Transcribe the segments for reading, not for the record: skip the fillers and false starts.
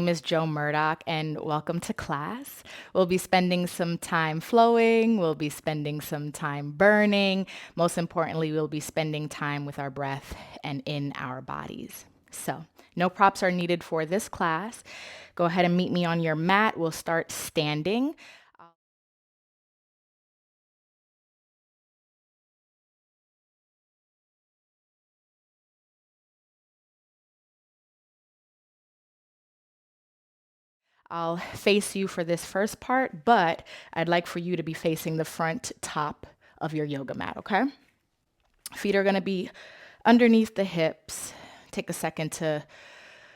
name is Jo Murdock, and welcome to class. We'll be spending some time flowing, we'll be spending some time burning. Most importantly, we'll be spending time with our breath and in our bodies. So, no props are needed for this class. Go ahead and meet me on your mat. We'll start standing. I'll face you for this first part, but I'd like for you to be facing the front top of your yoga mat, okay? Feet are gonna be underneath the hips. Take a second to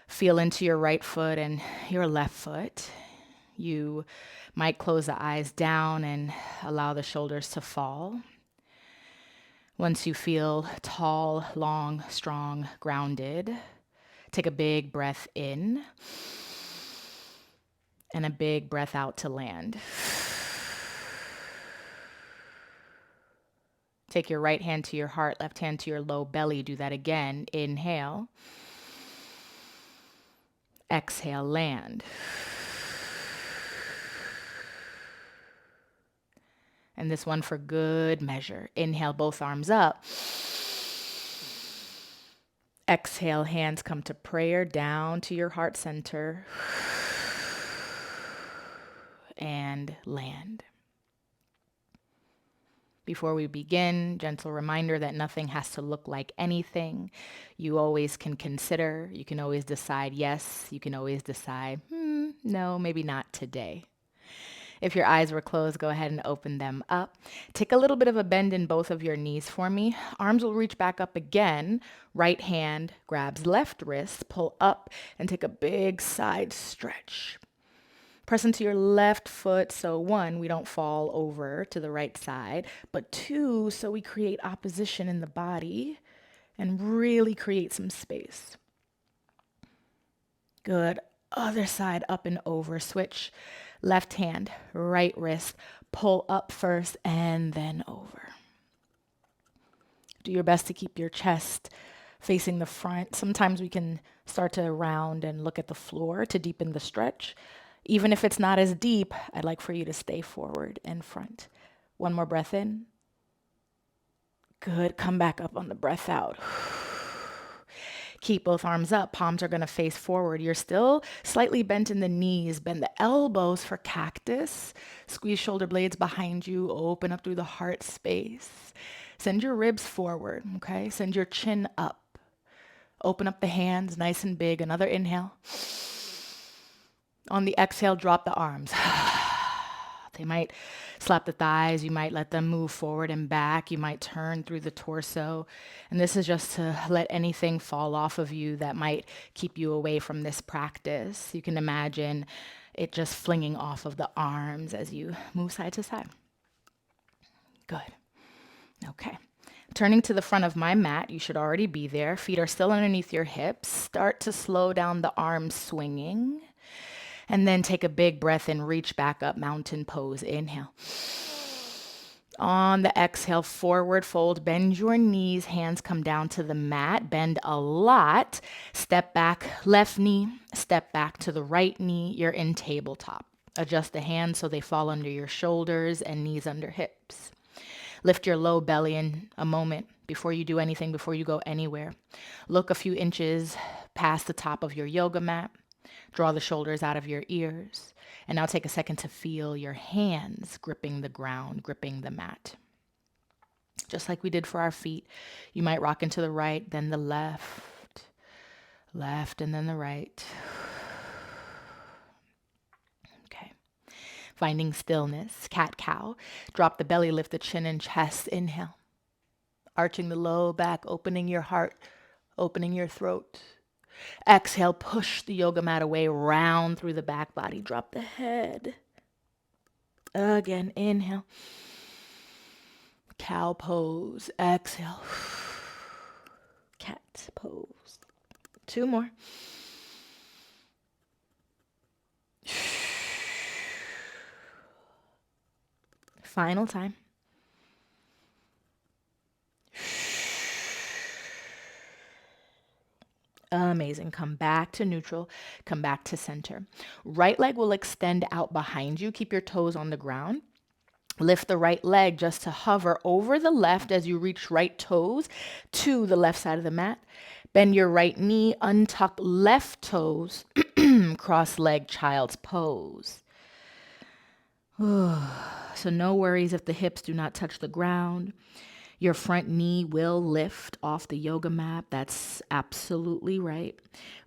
feel into your right foot and your left foot. You might close the eyes down and allow the shoulders to fall. Once you feel tall, long, strong, grounded, take a big breath in and a big breath out to land. Take your right hand to your heart, left hand to your low belly. Do that again. Inhale. Exhale, land. And this one for good measure. Inhale, both arms up. Exhale, hands come to prayer, down to your heart center. And land. Before we begin, gentle reminder that nothing has to look like anything. You always can consider, you can always decide yes, you can always decide, no, maybe not today. If your eyes were closed, go ahead and open them up. Take a little bit of a bend in both of your knees for me. Arms will reach back up again. Right hand grabs left wrist, pull up, and take a big side stretch. Press into your left foot, so 1, we don't fall over to the right side, but 2, so we create opposition in the body and really create some space. Good. Other side, up and over. Switch. Left hand, right wrist, pull up first and then over. Do your best to keep your chest facing the front. Sometimes we can start to round and look at the floor to deepen the stretch. Even if it's not as deep, I'd like for you to stay forward and front. One more breath in. Good. Come back up on the breath out. Keep both arms up. Palms are going to face forward. You're still slightly bent in the knees. Bend the elbows for cactus. Squeeze shoulder blades behind you. Open up through the heart space. Send your ribs forward, okay? Send your chin up. Open up the hands nice and big. Another inhale. On the exhale, drop the arms. They might slap the thighs. You might let them move forward and back. You might turn through the torso. And this is just to let anything fall off of you that might keep you away from this practice. You can imagine it just flinging off of the arms as you move side to side. Good. Okay. Turning to the front of my mat, you should already be there. Feet are still underneath your hips. Start to slow down the arms swinging. And then take a big breath and reach back up, mountain pose. Inhale. On the exhale, forward fold, bend your knees, hands come down to the mat, bend a lot. Step back, left knee, step back to the right knee. You're in tabletop. Adjust the hands so they fall under your shoulders and knees under hips. Lift your low belly in a moment before you do anything, before you go anywhere. Look a few inches past the top of your yoga mat. Draw the shoulders out of your ears. And now take a second to feel your hands gripping the ground, gripping the mat. Just like we did for our feet, you might rock into the right, then the left, and then the right. Okay. Finding stillness, cat-cow. Drop the belly, lift the chin and chest. Inhale. Arching the low back, opening your heart, opening your throat. Exhale, push the yoga mat away, round through the back body. Drop the head. Again, inhale. Cow pose. Exhale. Cat pose. 2 more. Final time. Amazing. Come back to neutral. Come back to center. Right leg will extend out behind you. Keep your toes on the ground. Lift the right leg just to hover over the left as you reach right toes to the left side of the mat. Bend your right knee, untuck left toes, cross leg child's pose. So no worries if the hips do not touch the ground. Your front knee will lift off the yoga mat. That's absolutely right.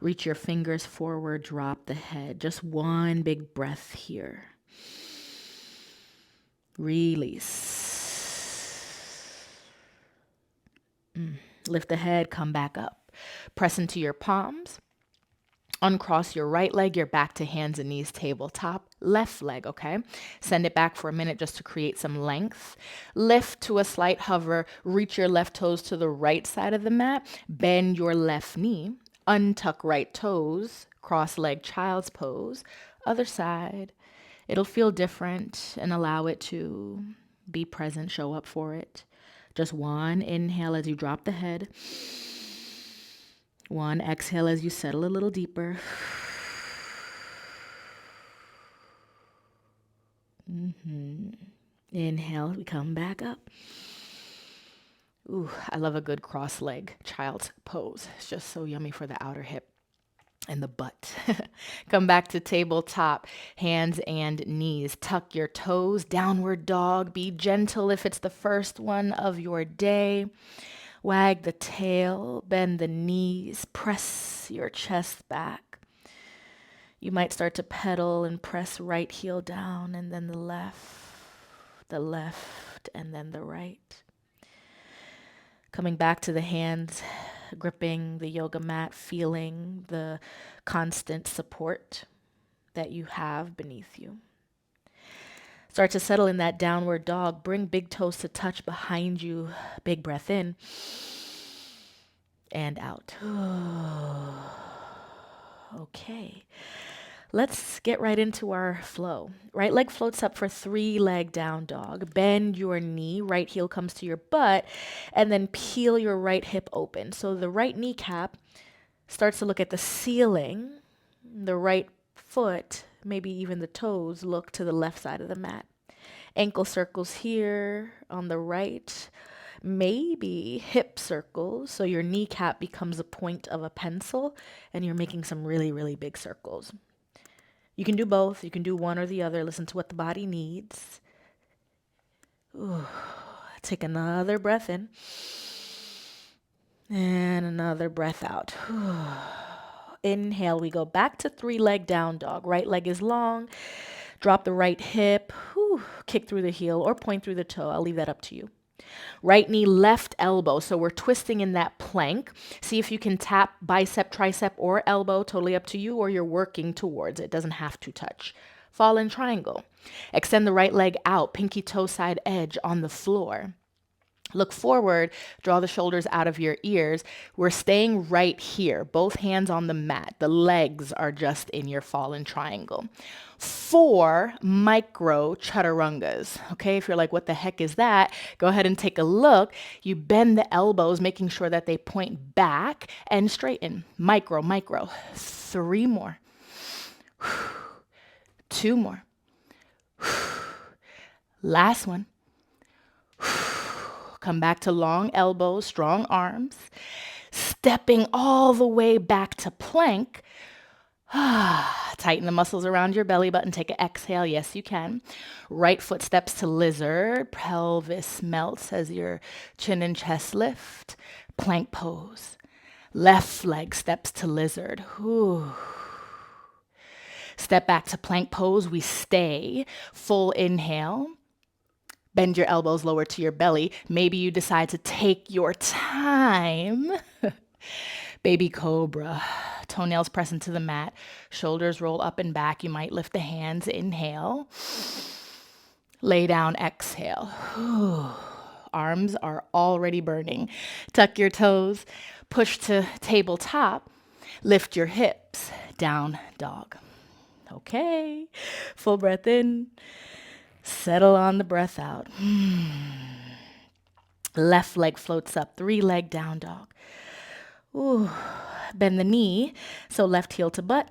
Reach your fingers forward, drop the head. Just one big breath here. Release. Lift the head, come back up. Press into your palms. Uncross your right leg, you're back to hands and knees, tabletop. Left leg, okay? Send it back for a minute just to create some length. Lift to a slight hover. Reach your left toes to the right side of the mat. Bend your left knee. Untuck right toes. Cross leg child's pose. Other side. It'll feel different and allow it to be present, show up for it. Just one inhale as you drop the head. One exhale as you settle a little deeper. Inhale, we come back up. Ooh, I love a good cross leg child's pose. It's just so yummy for the outer hip and the butt. Come back to tabletop, hands and knees. Tuck your toes, downward dog. Be gentle if it's the first one of your day. Wag the tail, bend the knees, press your chest back. You might start to pedal and press right heel down and then the left, and then the right. Coming back to the hands, gripping the yoga mat, feeling the constant support that you have beneath you. Start to settle in that downward dog. Bring big toes to touch behind you. Big breath in and out. Okay. Let's get right into our flow. Right leg floats up for 3-leg down dog. Bend your knee. Right heel comes to your butt. And then peel your right hip open. So the right kneecap starts to look at the ceiling. The right foot, maybe even the toes, look to the left side of the mat. Ankle circles here on the right. Maybe hip circles. So your kneecap becomes a point of a pencil and you're making some really, really big circles. You can do both. You can do one or the other. Listen to what the body needs. Ooh. Take another breath in. And another breath out. Inhale, we go back to 3-leg down dog. Right leg is long. Drop the right hip. Kick through the heel or point through the toe. I'll leave that up to you. Right knee, left elbow. So we're twisting in that plank. See if you can tap bicep, tricep, or elbow. Totally up to you, or you're working towards it. It doesn't have to touch. Fall in triangle. Extend the right leg out. Pinky toe side edge on the floor. Look forward, draw the shoulders out of your ears. We're staying right here, both hands on the mat. The legs are just in your fallen triangle. 4 micro chaturangas. Okay, if you're like, what the heck is that? Go ahead and take a look. You bend the elbows, making sure that they point back and straighten. Micro, micro. 3 more. 2 more. Last one. Come back to long elbows, strong arms, stepping all the way back to plank. Tighten the muscles around your belly button. Take an exhale. Yes, you can. Right foot steps to lizard. Pelvis melts as your chin and chest lift. Plank pose. Left leg steps to lizard. Step back to plank pose. We stay. Full inhale. Bend your elbows lower to your belly. Maybe you decide to take your time. Baby cobra. Toenails press into the mat. Shoulders roll up and back. You might lift the hands. Inhale. Lay down. Exhale. Arms are already burning. Tuck your toes. Push to tabletop. Lift your hips. Down dog. Okay. Full breath in. Settle on the breath out. Left leg floats up. 3-leg down dog. Ooh, bend the knee, so left heel to butt.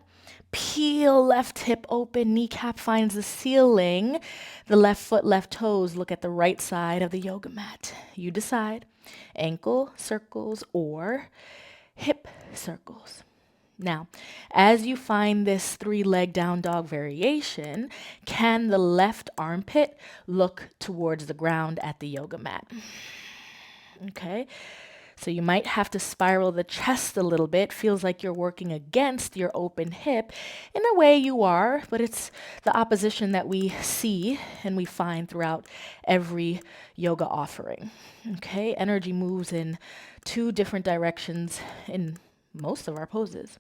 Peel left hip open, kneecap finds the ceiling. The left foot, left toes look at the right side of the yoga mat. You decide, ankle circles or hip circles. Now, as you find this 3-leg down dog variation, can the left armpit look towards the ground at the yoga mat? Okay. So you might have to spiral the chest a little bit. Feels like you're working against your open hip. In a way you are, but it's the opposition that we see and we find throughout every yoga offering. Okay, energy moves in 2 different directions in most of our poses.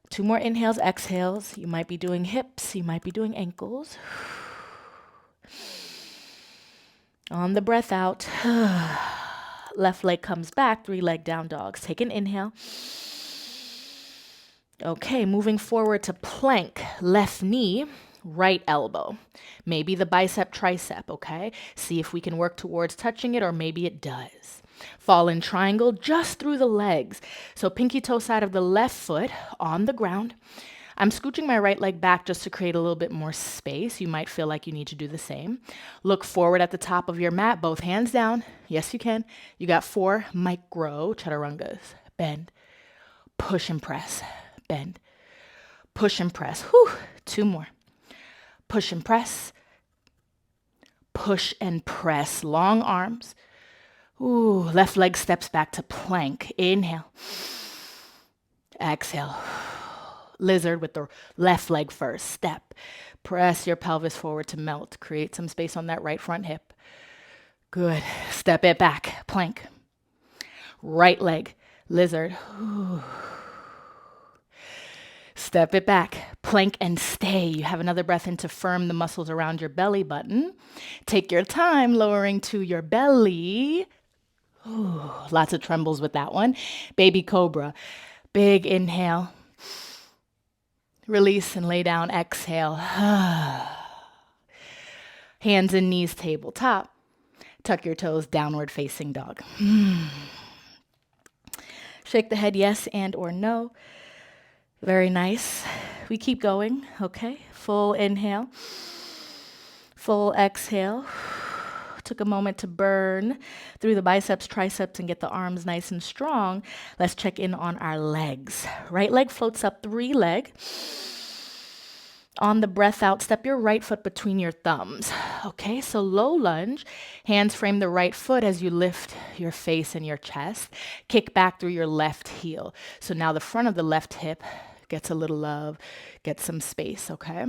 2 more inhales, exhales. You might be doing hips, you might be doing ankles. On the breath out. Left leg comes back, 3-leg down dogs. Take an inhale. Okay, moving forward to plank. Left knee, right elbow. Maybe the bicep, tricep, okay? See if we can work towards touching it, or maybe it does. Fall in triangle just through the legs. So pinky toe side of the left foot on the ground. I'm scooching my right leg back just to create a little bit more space. You might feel like you need to do the same. Look forward at the top of your mat, both hands down. Yes, you can. You got 4 micro chaturangas. Bend, push and press, bend, push and press. Whew. 2 more. Push and press, push and press. Long arms. Ooh, left leg steps back to plank. Inhale, exhale. Lizard with the left leg first. Step. Press your pelvis forward to melt. Create some space on that right front hip. Good. Step it back. Plank. Right leg. Lizard. Ooh. Step it back. Plank and stay. You have another breath in to firm the muscles around your belly button. Take your time lowering to your belly. Ooh, lots of trembles with that one. Baby cobra. Big inhale. Release and lay down, exhale. Hands and knees tabletop. Tuck your toes, downward facing dog. Shake the head yes and or no. Very nice. We keep going, okay? Full inhale. Full exhale. Took a moment to burn through the biceps, triceps, and get the arms nice and strong. Let's check in on our legs. Right leg floats up, 3-leg. On the breath out, step your right foot between your thumbs. Okay, so low lunge. Hands frame the right foot as you lift your face and your chest. Kick back through your left heel. So now the front of the left hip gets a little love, gets some space, okay?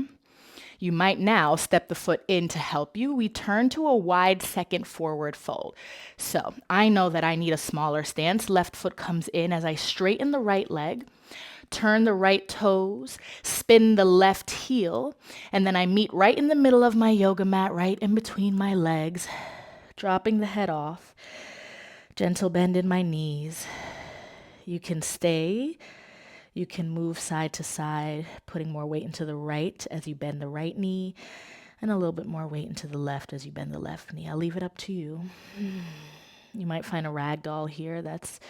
You might now step the foot in to help you. We turn to a wide second forward fold. So I know that I need a smaller stance. Left foot comes in as I straighten the right leg, turn the right toes, spin the left heel, and then I meet right in the middle of my yoga mat, right in between my legs, dropping the head off. Gentle bend in my knees. You can stay. You can move side to side, putting more weight into the right as you bend the right knee, and a little bit more weight into the left as you bend the left knee. I'll leave it up to you. You might find a rag doll here that's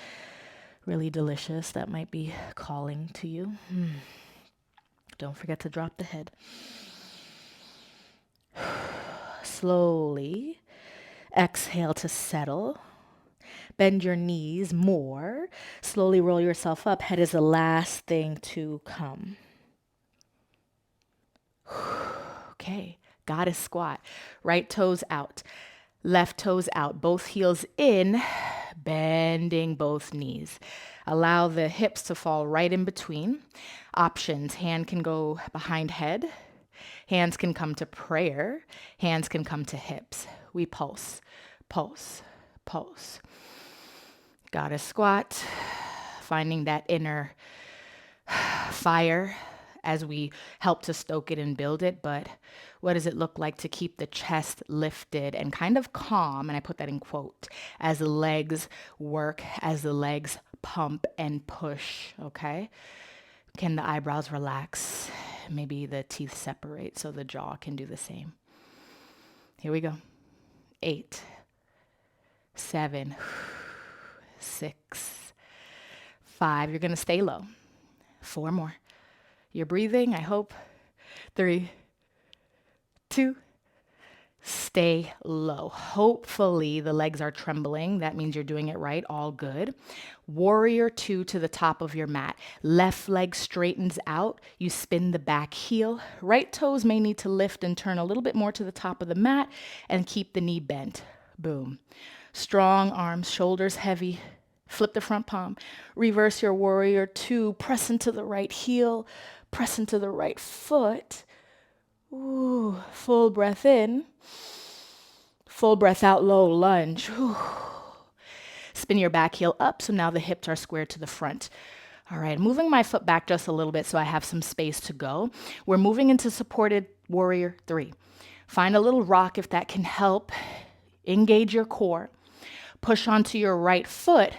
really delicious. That might be calling to you. Don't forget to drop the head. Slowly exhale to settle. Bend your knees more. Slowly roll yourself up. Head is the last thing to come. Okay, goddess squat. Right toes out. Left toes out. Both heels in. Bending both knees. Allow the hips to fall right in between. Options. Hand can go behind head. Hands can come to prayer. Hands can come to hips. We pulse, pulse, pulse. Goddess squat, finding that inner fire as we help to stoke it and build it. But what does it look like to keep the chest lifted and kind of calm? And I put that in quote, as the legs work, as the legs pump and push, okay? Can the eyebrows relax? Maybe the teeth separate so the jaw can do the same. Here we go. 8, 7, 6, 5, you're going to stay low. 4 more. You're breathing, I hope. 3, 2, stay low. Hopefully the legs are trembling. That means you're doing it right. All good. Warrior 2 to the top of your mat. Left leg straightens out. You spin the back heel. Right toes may need to lift and turn a little bit more to the top of the mat and keep the knee bent. Boom. Strong arms, shoulders heavy. Flip the front palm. Reverse your warrior 2. Press into the right heel. Press into the right foot. Ooh, full breath in. Full breath out, low lunge. Ooh. Spin your back heel up, so now the hips are squared to the front. All right, moving my foot back just a little bit so I have some space to go. We're moving into supported warrior 3. Find a little rock if that can help. Engage your core. Push onto your right foot.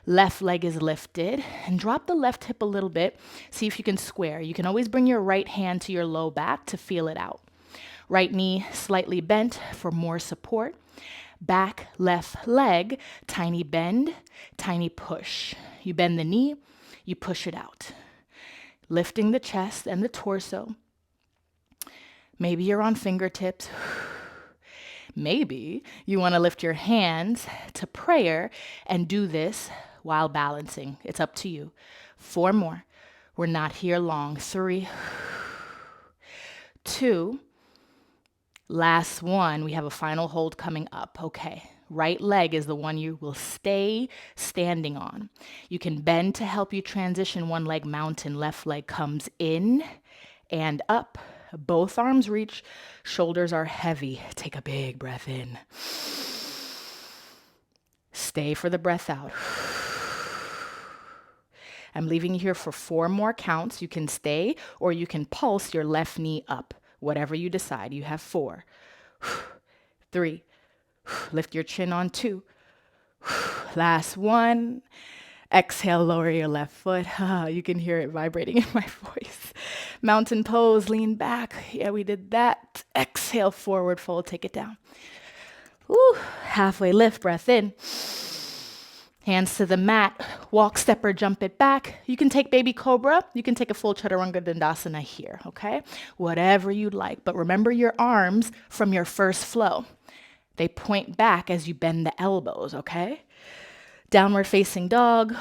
Left leg is lifted, and drop the left hip a little bit. See if you can square. You can always bring your right hand to your low back to feel it out. Right knee slightly bent for more support. Back left leg, tiny bend, tiny push. You bend the knee, you push it out. Lifting the chest and the torso. Maybe you're on fingertips. Maybe you want to lift your hands to prayer and do this while balancing. It's up to you. 4 more. We're not here long. 3, 2, last one. We have a final hold coming up. Okay. Right leg is the one you will stay standing on. You can bend to help you transition one leg mountain. Left leg comes in and up. Both arms reach. Shoulders are heavy. Take a big breath in. Stay for the breath out. I'm leaving you here for 4 more counts. You can stay or you can pulse your left knee up. Whatever you decide. You have 4. 3. Lift your chin on 2. Last 1. Exhale, lower your left foot. You can hear it vibrating in my voice. Mountain pose, lean back. Yeah, we did that. Exhale, forward fold, take it down. Woo. Halfway lift, breath in. Hands to the mat. Walk, step, or jump it back. You can take baby cobra. You can take a full chaturanga dandasana here, okay? Whatever you'd like. But remember your arms from your first flow. They point back as you bend the elbows, okay? Downward facing dog.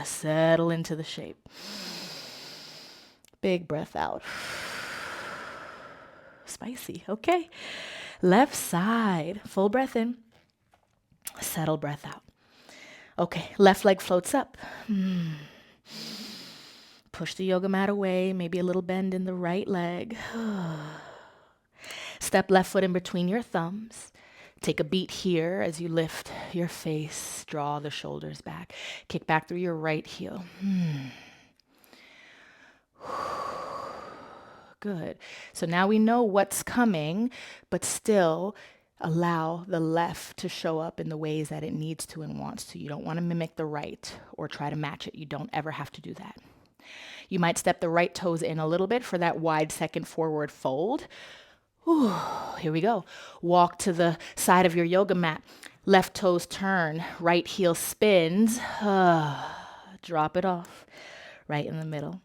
Settle into the shape. Big breath out. Spicy, okay. Left side, full breath in. Settle, breath out. Okay, left leg floats up. Push the yoga mat away, maybe a little bend in the right leg. Step left foot in between your thumbs. Take a beat here as you lift your face, draw the shoulders back. Kick back through your right heel. Good. So now we know what's coming, but still allow the left to show up in the ways that it needs to and wants to. You don't want to mimic the right or try to match it. You don't ever have to do that. You might step the right toes in a little bit for that wide second forward fold. Ooh, here we go. Walk to the side of your yoga mat. Left toes turn, right heel spins. Drop it off right in the middle.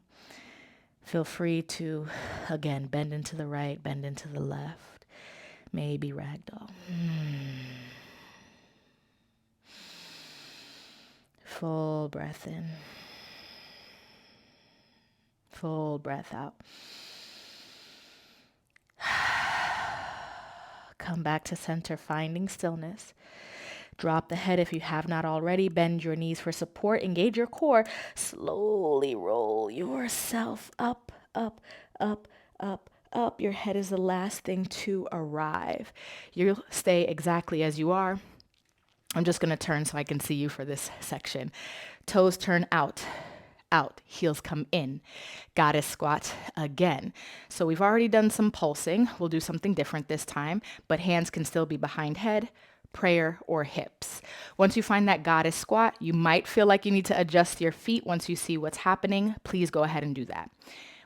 Feel free to, again, bend into the right, bend into the left. Maybe ragdoll. Full breath in. Full breath out. Come back to center, finding stillness. Drop the head if you have not already. Bend your knees for support. Engage your core. Slowly roll yourself up, up, up, up, up. Your head is the last thing to arrive. You'll stay exactly as you are. I'm just going to turn so I can see you for this section. Toes turn out, out. Heels come in. Goddess squat again. So we've already done some pulsing. We'll do something different this time, but hands can still be behind head, prayer, or hips. Once you find that goddess squat, you might feel like you need to adjust your feet once you see what's happening. Please go ahead and do that.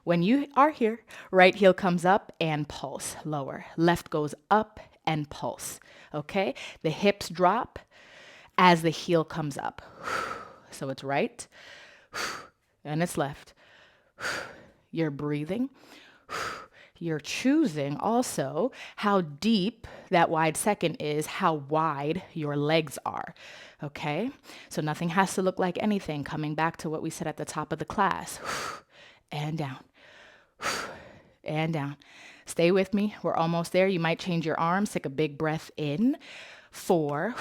When you are here, right heel comes up and pulse, lower. Left goes up and pulse, okay? The hips drop as the heel comes up. So it's right and it's left. You're breathing. You're choosing also how deep that wide second is, how wide your legs are. Okay? So nothing has to look like anything. Coming back to what we said at the top of the class. And down. And down. Stay with me. We're almost there. You might change your arms. Take a big breath in. 4.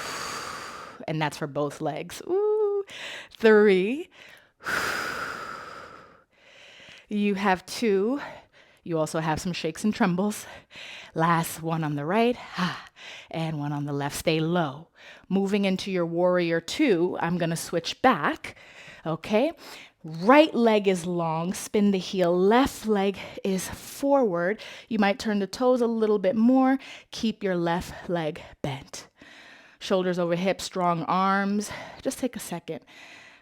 And that's for both legs. Ooh. 3. You have 2. You also have some shakes and trembles. Last one on the right, and one on the left. Stay low. Moving into your warrior 2, I'm gonna switch back, okay? Right leg is long, spin the heel. Left leg is forward. You might turn the toes a little bit more. Keep your left leg bent. Shoulders over hips, strong arms. Just take a second,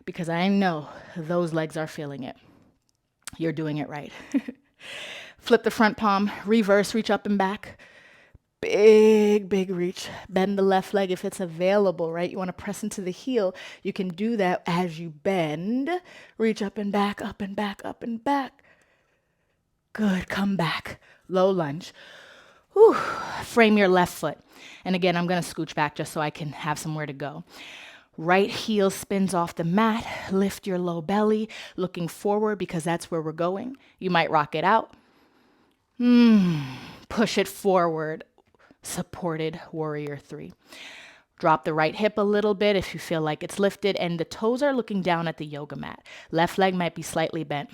because I know those legs are feeling it. You're doing it right. Flip the front palm, reverse, reach up and back. Big, big reach. Bend the left leg if it's available, right? You want to press into the heel. You can do that as you bend. Reach up and back, up and back, up and back. Good, come back. Low lunge. Whew. Frame your left foot. And again, I'm going to scooch back just so I can have somewhere to go. Right heel spins off the mat. Lift your low belly, looking forward because that's where we're going. You might rock it out. Push it forward. Supported warrior 3. Drop the right hip a little bit if you feel like it's lifted, and the toes are looking down at the yoga mat. Left leg might be slightly bent.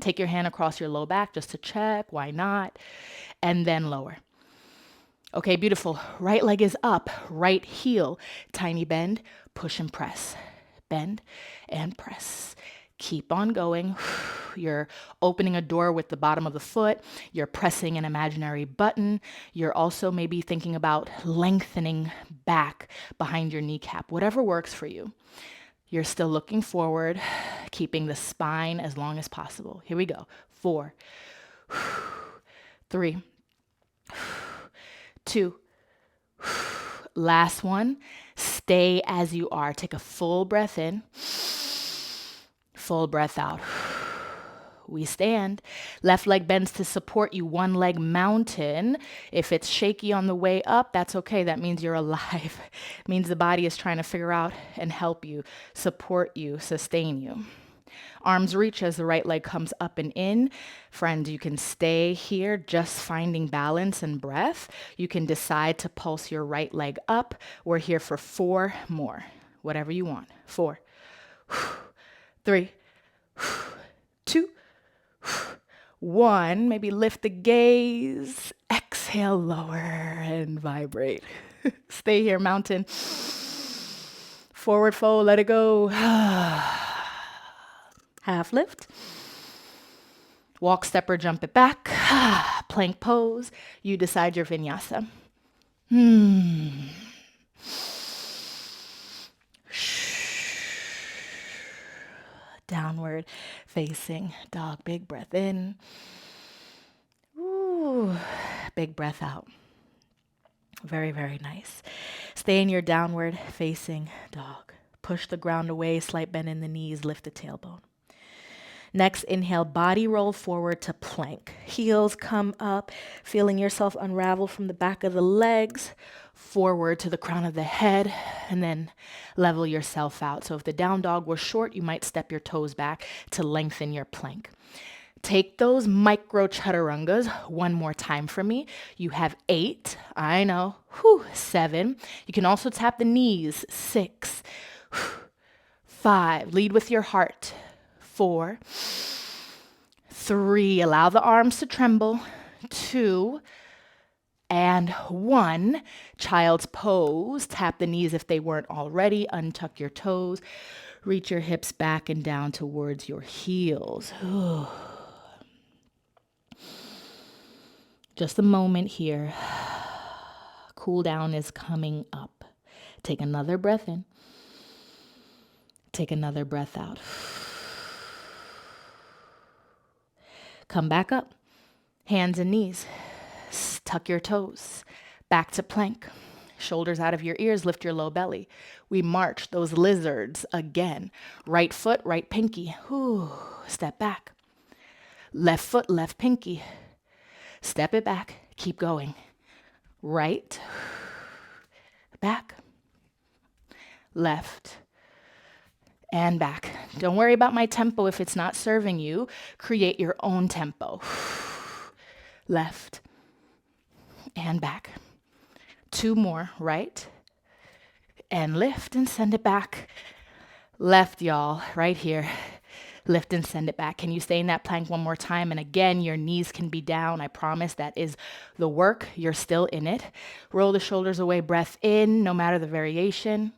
Take your hand across your low back just to check. Why not? And then lower. Okay, beautiful. Right leg is up. Right heel. Tiny bend. Push and press. Bend and press. Keep on going. You're opening a door with the bottom of the foot. You're pressing an imaginary button. You're also maybe thinking about lengthening back behind your kneecap. Whatever works for you. You're still looking forward, keeping the spine as long as possible. Here we go. 4, 3, 2. Last one. Stay as you are. Take a full breath in. Full breath out. We stand. Left leg bends to support you. One leg mountain. If it's shaky on the way up, that's okay. That means you're alive. It means the body is trying to figure out and help you, support you, sustain you. Arms reach as the right leg comes up and in. Friends, you can stay here just finding balance and breath. You can decide to pulse your right leg up. We're here for 4 more. Whatever you want. 4, 3, 2, 1. Maybe lift the gaze. Exhale, lower and vibrate. Stay here, mountain. Forward fold, let it go. Half lift. Walk, step, or jump it back. Plank pose. You decide your vinyasa. Downward facing dog. Big breath in. Ooh, big breath out. Very, very nice. Stay in your downward facing dog. Push the ground away, slight bend in the knees, lift the tailbone. Next, inhale, body roll forward to plank. Heels come up, feeling yourself unravel from the back of the legs, forward to the crown of the head, and then level yourself out. So if the down dog was short, you might step your toes back to lengthen your plank. Take those micro chaturangas one more time for me. You have 8, I know, 7. You can also tap the knees, 6, 5. Lead with your heart, 4, 3. Allow the arms to tremble, 2, and 1. Child's pose. Tap the knees if they weren't already. Untuck your toes. Reach your hips back and down towards your heels. Just a moment here. Cool down is coming up. Take another breath in. Take another breath out. Come back up. Hands and knees. Tuck your toes. Back to plank. Shoulders out of your ears, lift your low belly. We march those lizards again. Right foot, right pinky. Whew. Step back. Left foot, left pinky. Step it back. Keep going. Right, back, left, and back. Don't worry about my tempo if it's not serving you. Create your own tempo. Left and back. 2 more, right, and lift and send it back. Left, y'all, right here. Lift and send it back. Can you stay in that plank one more time? And again, your knees can be down. I promise that is the work. You're still in it. Roll the shoulders away, breath in, no matter the variation.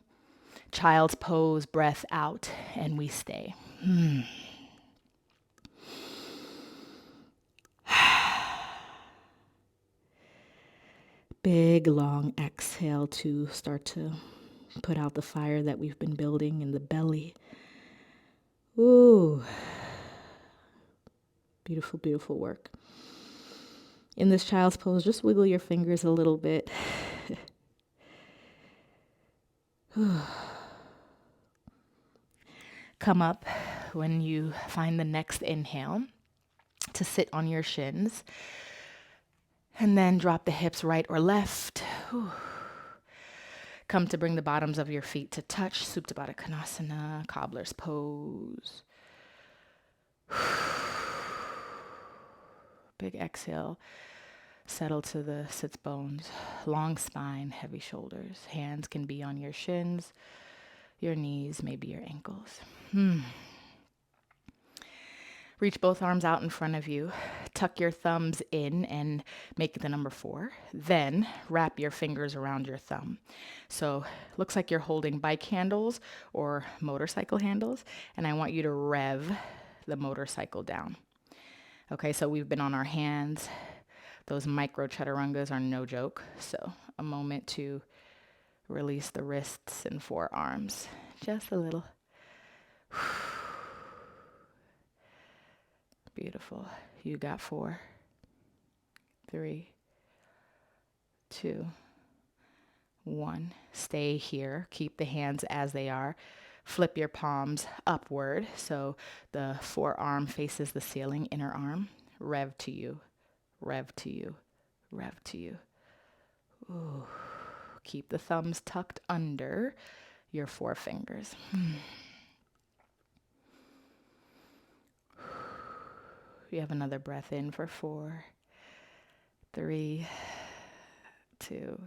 Child's pose, breath out, and we stay. Big, long exhale to start to put out the fire that we've been building in the belly. Ooh. Beautiful, beautiful work. In this child's pose, just wiggle your fingers a little bit. Come up when you find the next inhale to sit on your shins. And then drop the hips right or left. Come to bring the bottoms of your feet to touch. Supta Baddha Konasana, cobbler's pose. Big exhale. Settle to the sits bones. Long spine, heavy shoulders. Hands can be on your shins, your knees, maybe your ankles. Reach both arms out in front of you. Tuck your thumbs in and make the number 4. Then wrap your fingers around your thumb. So looks like you're holding bike handles or motorcycle handles. And I want you to rev the motorcycle down. Okay, so we've been on our hands. Those micro chaturangas are no joke. So a moment to release the wrists and forearms. Just a little. Beautiful. You got 4, 3, 2, 1. Stay here. Keep the hands as they are. Flip your palms upward so the forearm faces the ceiling, inner arm. Rev to you, rev to you, rev to you. Ooh. Keep the thumbs tucked under your forefingers. We have another breath in for 4, 3, 2,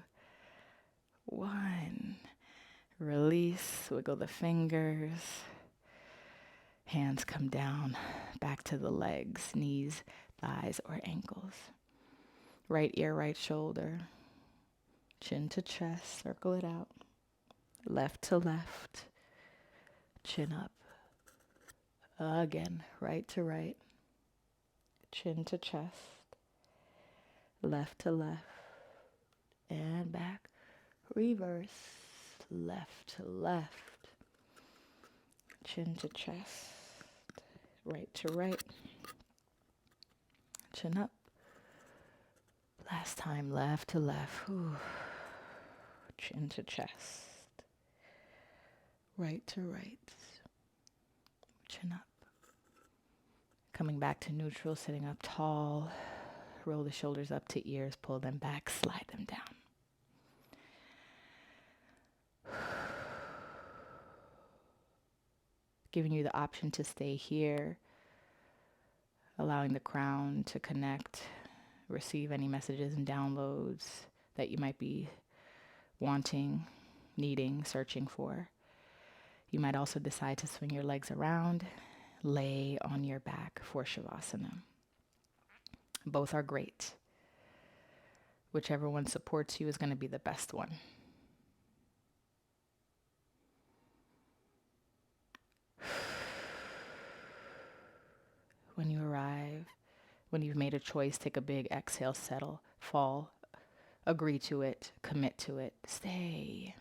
1. Release, wiggle the fingers. Hands come down, back to the legs, knees, thighs, or ankles. Right ear, right shoulder. Chin to chest, circle it out. Left to left. Chin up. Again, right to right. Chin to chest, left to left, and back, reverse, left to left, chin to chest, right to right, chin up, last time, left to left, chin to chest, right to right, chin up. Coming back to neutral, sitting up tall. Roll the shoulders up to ears, pull them back, slide them down. Giving you the option to stay here, allowing the crown to connect, receive any messages and downloads that you might be wanting, needing, searching for. You might also decide to swing your legs around. Lay on your back for Shavasana. Both are great. Whichever one supports you is going to be the best one. When you arrive, when you've made a choice, take a big exhale, settle, fall, agree to it, commit to it, stay.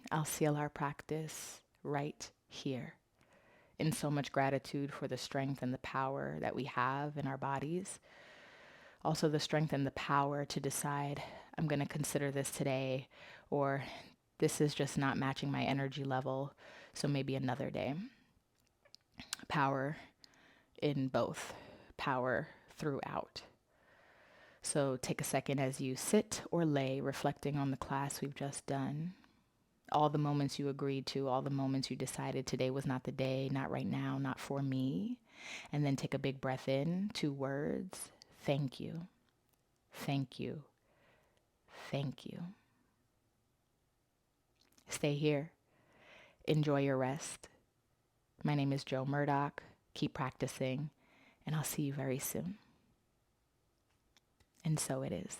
I'll seal our practice right here. In so much gratitude for the strength and the power that we have in our bodies, Also the strength and the power to decide, I'm going to consider this today, or this is just not matching my energy level, so maybe another day. Power in both, power throughout. So take a second as you sit or lay, reflecting on the class we've just done. All the moments you agreed to, all the moments you decided today was not the day, not right now, not for me. And then take a big breath in, 2 words. Thank you. Thank you. Thank you. Stay here. Enjoy your rest. My name is Jo Murdock. Keep practicing, and I'll see you very soon. And so it is.